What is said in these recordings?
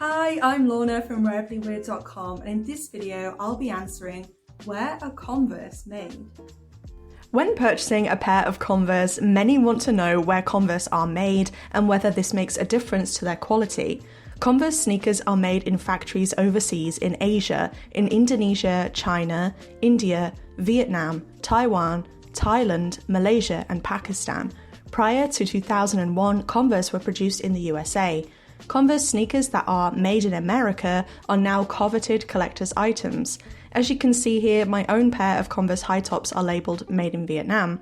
Hi, I'm Lorna from RarelyWeird.com, and in this video I'll be answering, where are Converse made? When purchasing a pair of Converse, many want to know where Converse are made and whether this makes a difference to their quality. Converse sneakers are made in factories overseas in Asia, in Indonesia, China, India, Vietnam, Taiwan, Thailand, Malaysia, and Pakistan. Prior to 2001, Converse were produced in the USA. Converse sneakers that are made in America are now coveted collector's items. As you can see here, my own pair of Converse high tops are labelled made in Vietnam.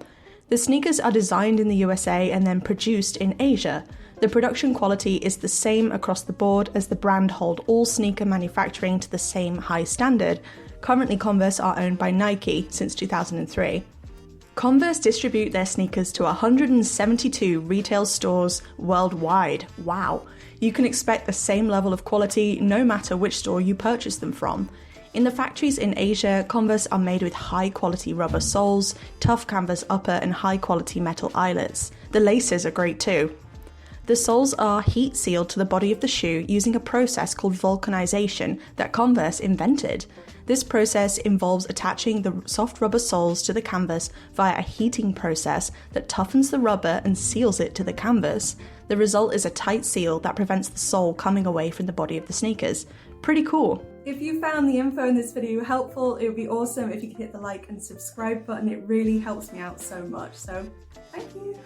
The sneakers are designed in the USA and then produced in Asia. The production quality is the same across the board as the brand hold all sneaker manufacturing to the same high standard. Currently, Converse are owned by Nike since 2003. Converse distribute their sneakers to 172 retail stores worldwide. Wow! You can expect the same level of quality no matter which store you purchase them from. In the factories in Asia, Converse are made with high-quality rubber soles, tough canvas upper and high-quality metal eyelets. The laces are great too. The soles are heat-sealed to the body of the shoe using a process called vulcanization that Converse invented. This process involves attaching the soft rubber soles to the canvas via a heating process that toughens the rubber and seals it to the canvas. The result is a tight seal that prevents the sole coming away from the body of the sneakers. Pretty cool. If you found the info in this video helpful, it would be awesome if you could hit the like and subscribe button. It really helps me out so much, so thank you.